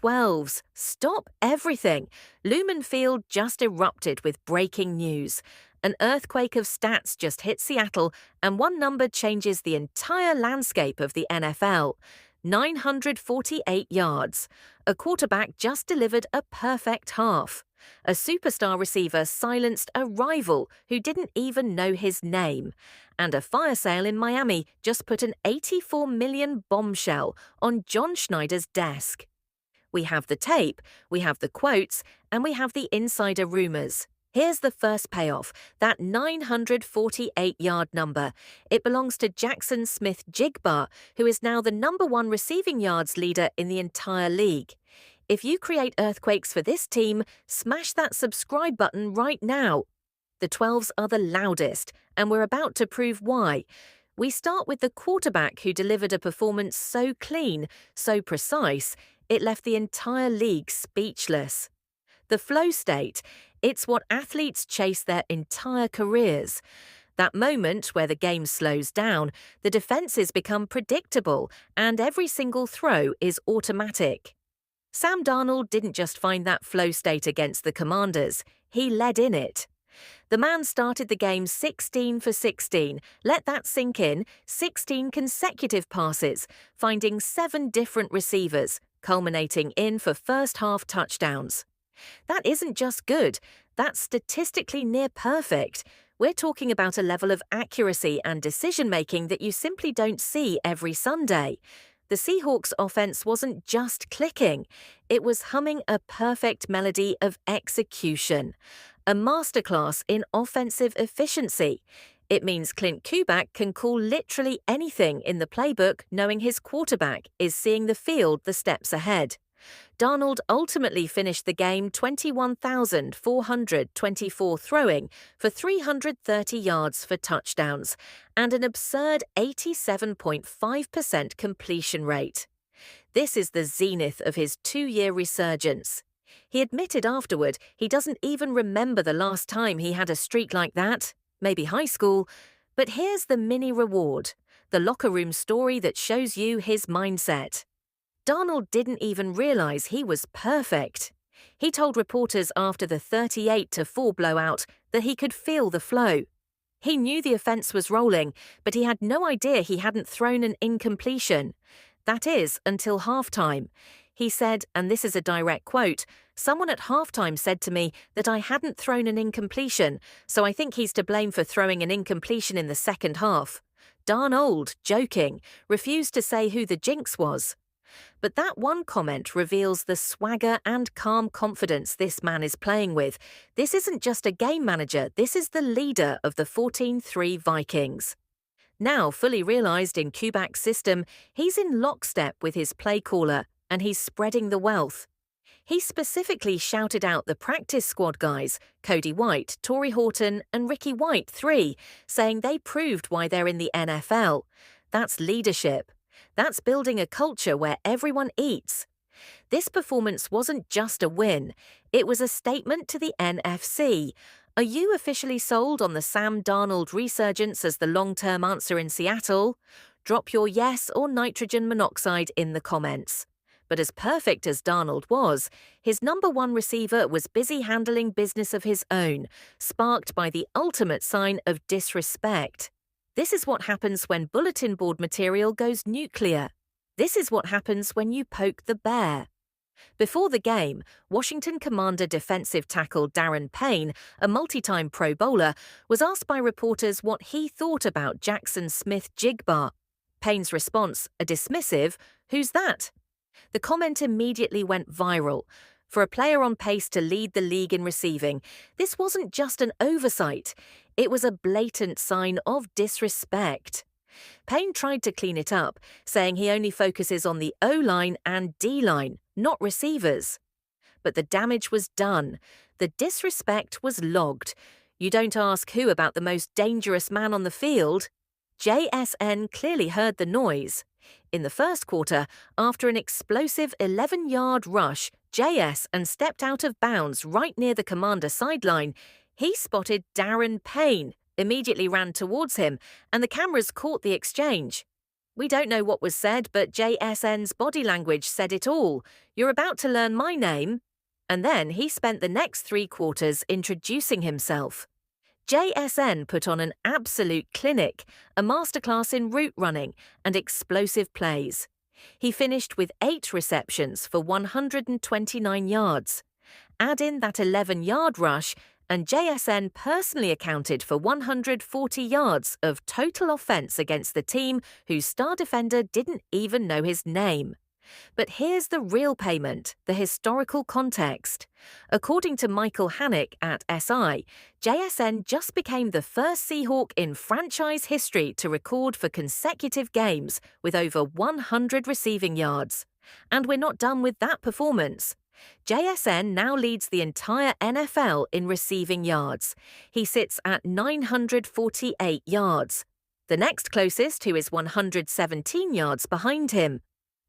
12s, stop everything. Lumen Field just erupted with breaking news. An earthquake of stats just hit Seattle, and one number changes the entire landscape of the NFL. 948 yards. A quarterback just delivered a perfect half. A superstar receiver silenced a rival who didn't even know his name. And a fire sale in Miami just put an $84 million bombshell on John Schneider's desk. We have the tape, we have the quotes, and we have the insider rumors. Here's the first payoff, that 948-yard number. It belongs to Jackson Smith-Jigba, who is now the #1 receiving yards leader in the entire league. If you create earthquakes for this team, smash that subscribe button right now. The 12s are the loudest, and we're about to prove why. We start with the quarterback who delivered a performance so clean, so precise, it left the entire league speechless. The flow state, it's what athletes chase their entire careers. That moment where the game slows down, the defenses become predictable, and every single throw is automatic. Sam Darnold didn't just find that flow state against the Commanders, he led in it. The man started the game 16 for 16. Let that sink in. 16 consecutive passes, finding 7 different receivers, culminating in for first-half touchdowns. That isn't just good, that's statistically near perfect. We're talking about a level of accuracy and decision-making that you simply don't see every Sunday. The Seahawks offense wasn't just clicking, it was humming a perfect melody of execution. A masterclass in offensive efficiency. It means Clint Kubiak can call literally anything in the playbook knowing his quarterback is seeing the field the steps ahead. Darnold ultimately finished the game 21,424 throwing for 330 yards for touchdowns and an absurd 87.5% completion rate. This is the zenith of his 2-year resurgence. He admitted afterward he doesn't even remember the last time he had a streak like that, maybe high school, but here's the mini reward, the locker room story that shows you his mindset. Darnold didn't even realize he was perfect. He told reporters after the 38-4 blowout that he could feel the flow. He knew the offense was rolling, but he had no idea he hadn't thrown an incompletion. That is, until halftime. He said, and this is a direct quote, "Someone at halftime said to me that I hadn't thrown an incompletion, so I think he's to blame for throwing an incompletion in the second half." Darnold, joking, refused to say who the jinx was. But that one comment reveals the swagger and calm confidence this man is playing with. This isn't just a game manager, this is the leader of the 14-3 Vikings. Now fully realized in Kubiak's system, he's in lockstep with his play caller, and he's spreading the wealth. He specifically shouted out the practice squad guys, Cody White, Torrey Horton, and Ricky White, 3, saying they proved why they're in the NFL. That's leadership. That's building a culture where everyone eats. This performance wasn't just a win, it was a statement to the NFC. Are you officially sold on the Sam Darnold resurgence as the long-term answer in Seattle? Drop your yes or nitrogen monoxide in the comments. But as perfect as Darnold was, his #1 receiver was busy handling business of his own, sparked by the ultimate sign of disrespect. This is what happens when bulletin board material goes nuclear. This is what happens when you poke the bear. Before the game, Washington Commander defensive tackle Darren Payne, a multi-time Pro Bowler, was asked by reporters what he thought about Jackson Smith-Jigba. Payne's response, a dismissive, "Who's that?" The comment immediately went viral. For a player on pace to lead the league in receiving, this wasn't just an oversight, it was a blatant sign of disrespect. Payne tried to clean it up, saying he only focuses on the O-line and D-line, not receivers. But the damage was done. The disrespect was logged. You don't ask who about the most dangerous man on the field. JSN clearly heard the noise. In the first quarter, after an explosive 11-yard rush, JSN stepped out of bounds right near the Commander sideline. He spotted Darren Payne, immediately ran towards him, and the cameras caught the exchange. We don't know what was said, but JSN's body language said it all. You're about to learn my name. And then he spent the next 3 quarters introducing himself. JSN put on an absolute clinic, a masterclass in route running and explosive plays. He finished with 8 receptions for 129 yards. Add in that 11-yard rush, and JSN personally accounted for 140 yards of total offense against the team whose star defender didn't even know his name. But here's the real payment, the historical context. According to Michael Hannick at SI, JSN just became the first Seahawk in franchise history to record for consecutive games with over 100 receiving yards. And we're not done with that performance. JSN now leads the entire NFL in receiving yards. He sits at 948 yards. The next closest, who is 117 yards behind him.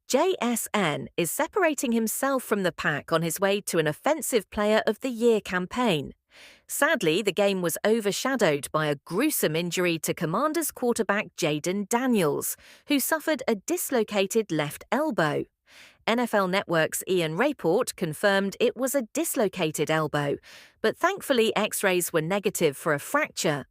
JSN is separating himself from the pack on his way to an Offensive Player of the Year campaign. Sadly, the game was overshadowed by a gruesome injury to Commanders quarterback Jaden Daniels, who suffered a dislocated left elbow. NFL Network's Ian Rapoport confirmed it was a dislocated elbow, but thankfully X-rays were negative for a fracture.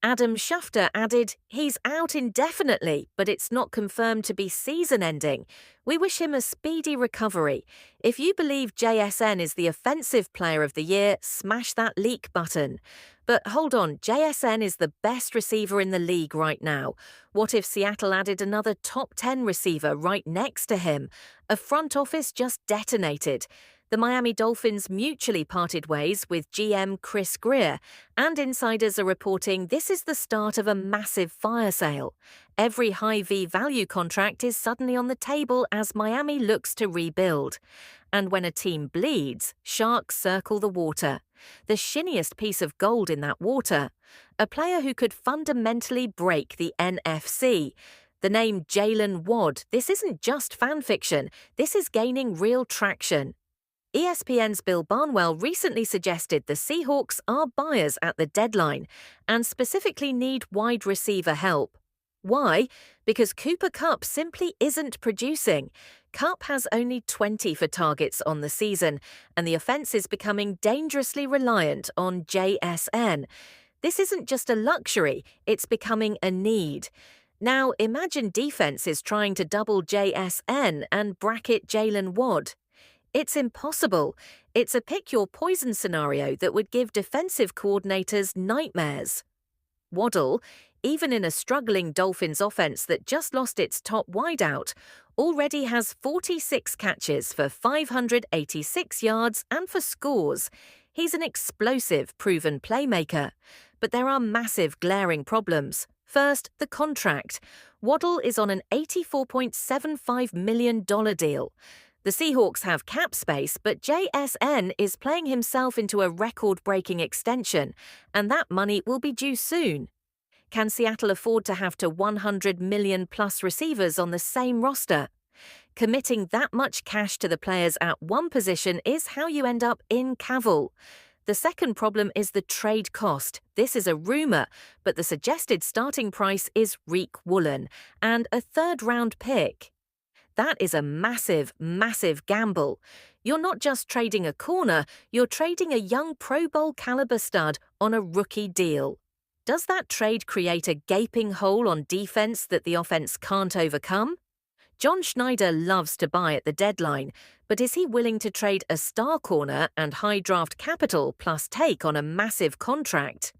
Adam Schefter added, "He's out indefinitely, but it's not confirmed to be season-ending. We wish him a speedy recovery. If you believe JSN is the Offensive Player of the Year, smash that leak button." But hold on, JSN is the best receiver in the league right now. What if Seattle added another top 10 receiver right next to him? A front office just detonated. The Miami Dolphins mutually parted ways with GM Chris Grier, and insiders are reporting this is the start of a massive fire sale. Every high V-value contract is suddenly on the table as Miami looks to rebuild. And when a team bleeds, sharks circle the water. The shiniest piece of gold in that water. A player who could fundamentally break the NFC. The name Jalen Wadd, this isn't just fan fiction, this is gaining real traction. ESPN's Bill Barnwell recently suggested the Seahawks are buyers at the deadline and specifically need wide receiver help. Why? Because Cooper Kupp simply isn't producing. Kupp has only 20 for targets on the season, and the offense is becoming dangerously reliant on JSN. This isn't just a luxury, it's becoming a need. Now, imagine defense is trying to double JSN and bracket Jalen Wadd. It's impossible. It's a pick-your-poison scenario that would give defensive coordinators nightmares. Waddle, even in a struggling Dolphins offense that just lost its top wideout, already has 46 catches for 586 yards and for scores. He's an explosive, proven playmaker. But there are massive, glaring problems. First, the contract. Waddle is on an $84.75 million deal. The Seahawks have cap space, but JSN is playing himself into a record-breaking extension, and that money will be due soon. Can Seattle afford to have to 100 million-plus receivers on the same roster? Committing that much cash to the players at one position is how you end up in cavil. The second problem is the trade cost. This is a rumor, but the suggested starting price is Reek Woolen and a third-round pick. That is a massive, massive gamble. You're not just trading a corner, you're trading a young Pro Bowl caliber stud on a rookie deal. Does that trade create a gaping hole on defense that the offense can't overcome? John Schneider loves to buy at the deadline, but is he willing to trade a star corner and high draft capital plus take on a massive contract?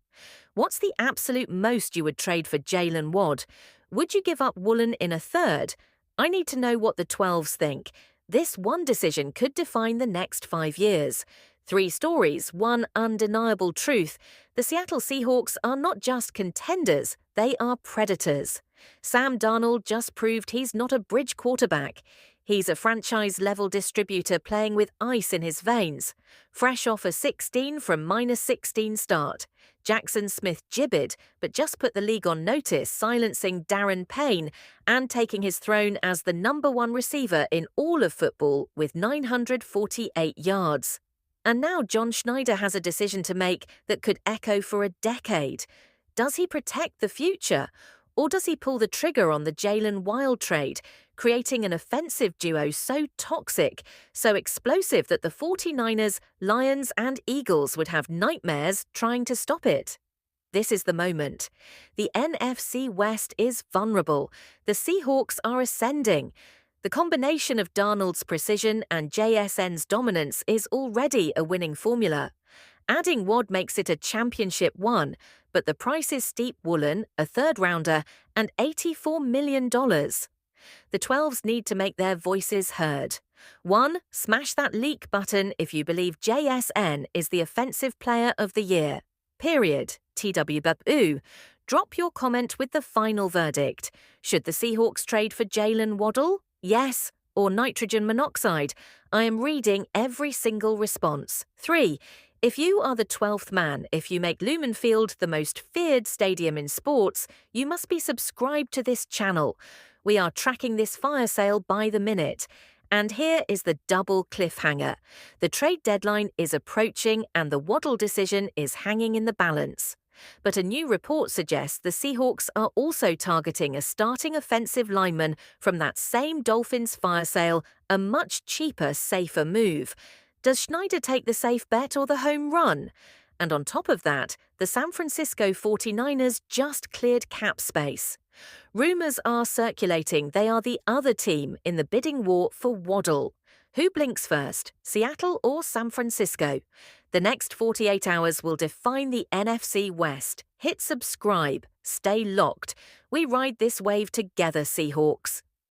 What's the absolute most you would trade for Jalen Wadd? Would you give up Woolen in a third? I need to know what the 12s think. This one decision could define the next 5 years. 3 stories, one undeniable truth. The Seattle Seahawks are not just contenders, they are predators. Sam Darnold just proved he's not a bridge quarterback. He's a franchise-level distributor playing with ice in his veins. Fresh off a 16 from -16 start. Jackson Smith-Jibbid, but just put the league on notice, silencing Darren Payne and taking his throne as the #1 receiver in all of football with 948 yards. And now John Schneider has a decision to make that could echo for a decade. Does he protect the future? Or does he pull the trigger on the Jalen Wild trade, creating an offensive duo so toxic, so explosive that the 49ers, Lions, and Eagles would have nightmares trying to stop it? This is the moment. The NFC West is vulnerable. The Seahawks are ascending. The combination of Darnold's precision and JSN's dominance is already a winning formula. Adding Wadd makes it a championship one, but the price is steep. Woolen, a third-rounder, and $84 million. The 12s need to make their voices heard. 1. Smash that leak button if you believe JSN is the offensive player of the year. Period. TWBU. Drop your comment with the final verdict. Should the Seahawks trade for Jalen Waddle? Yes. Or nitrogen monoxide? I am reading every single response. 3. If you are the 12th man, if you make Lumen Field the most feared stadium in sports, you must be subscribed to this channel. We are tracking this fire sale by the minute. And here is the double cliffhanger. The trade deadline is approaching and the Waddle decision is hanging in the balance. But a new report suggests the Seahawks are also targeting a starting offensive lineman from that same Dolphins fire sale, a much cheaper, safer move. Does Schneider take the safe bet or the home run? And on top of that, the San Francisco 49ers just cleared cap space. Rumors are circulating they are the other team in the bidding war for Waddle. Who blinks first, Seattle or San Francisco? The next 48 hours will define the NFC West. Hit subscribe. Stay locked. We ride this wave together, Seahawks.